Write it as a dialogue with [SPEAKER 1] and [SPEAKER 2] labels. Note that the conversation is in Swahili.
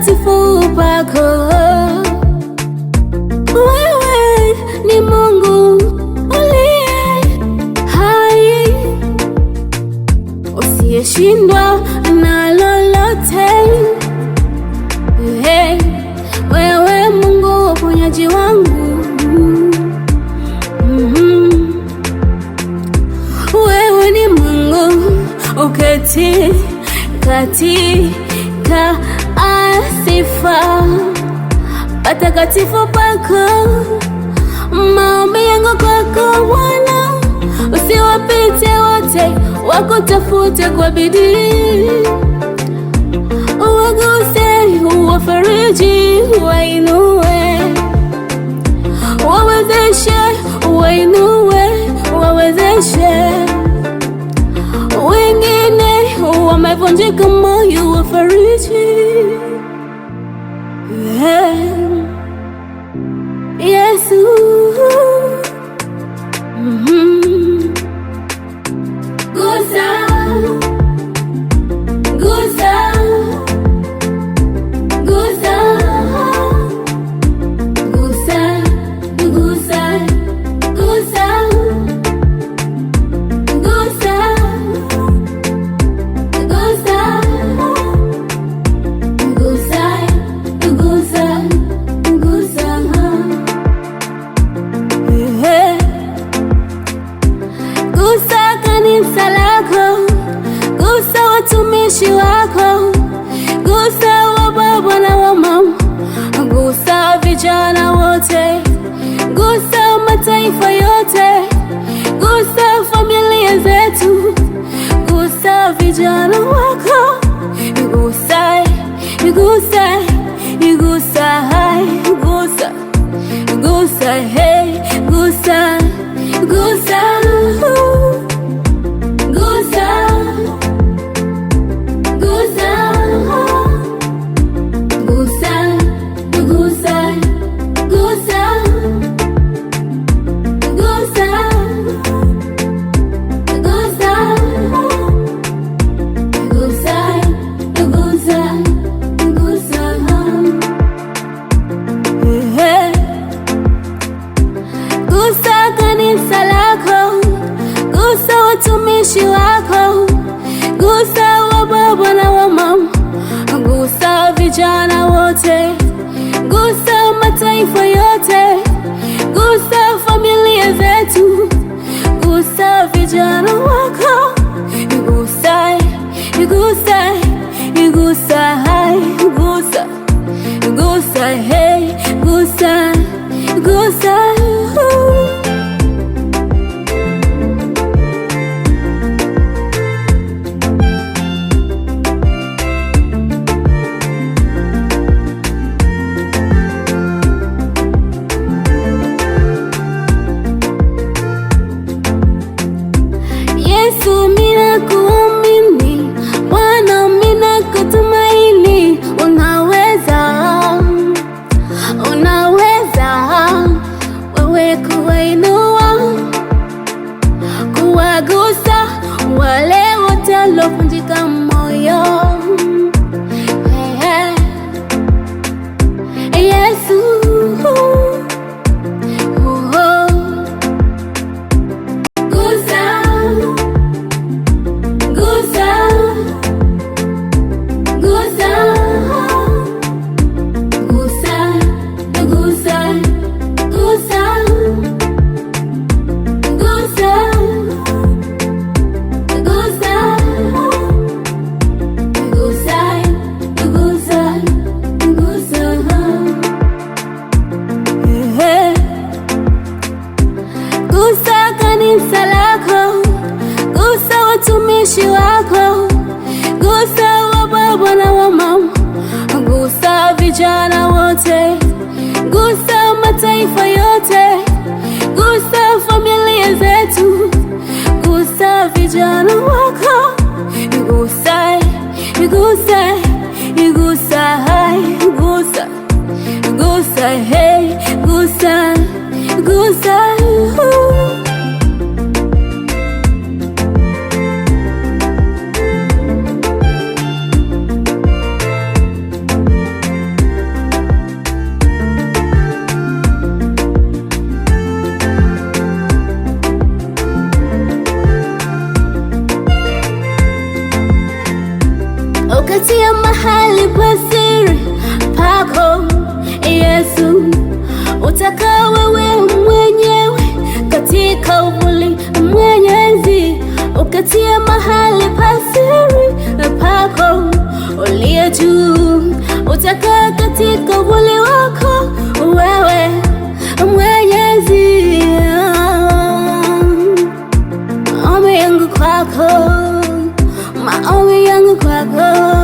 [SPEAKER 1] patakatifu pako. Wewe ni Mungu uliye hai, usiyeshindwa na lolote. Hey, wewe Mungu uponyaji wangu. Wewe ni Mungu uketi katika sifa patakatifu pako. Maombi yangu kwako Bwana, usiwapite wote wakutafute kwa bidii. Uwaguse, uwafariji, wainue, wawezeshe, wainue, wawezeshe. Wengine wamevunjika moyo, wafariji. Yesu, gusa, gusa, gusa, gusa, gusa, gusa, gusa, gusa, gusa, gusa kanisa lako, gusa watumishi wako, gusa wababa na wamama, gusa vijana wote, gusa mataifa yote, gusa familia zetu, gusa vijana wako, gusa, gusa, gusa, gusa, gusa, hey, gusa, gusa, gusa, gusa, gusa, gusa, gusa, gusa, gusa, gusa, gusa kanisa lako, gusa watumishi wako, gusa wababa na wamama, gusa vijana wote, gusa mataifa yote, gusa familia zetu, gusa vijana wako, gusa, gusa, gusa, gusa, gusa, hey, gusa, gusa. Yesu, mina kuamini, Bwana mina kutumaini, unaweza, unaweza wewe kuwainua, kuwagusa wale wote waliovunjika moyo. Yesu, gusa kanisa lako, gusa watumishi wako, gusa wababa na wamama, gusa vijana wote, gusa mataifa yote, gusa familia zetu, gusa vijana wako, gusa, gusa, gusa, gusa, gusa, hey, gusa, gusa. ukatia mahali pasiri pako Yesu, utakaa wewe mwenyewe katika uvuli Mwenyezi, ukatia mahali pasiri pako uliye juu, utakaa katika uvuli wako wewe Mwenyezi. Maombi yangu kwako, maombi yangu kwako.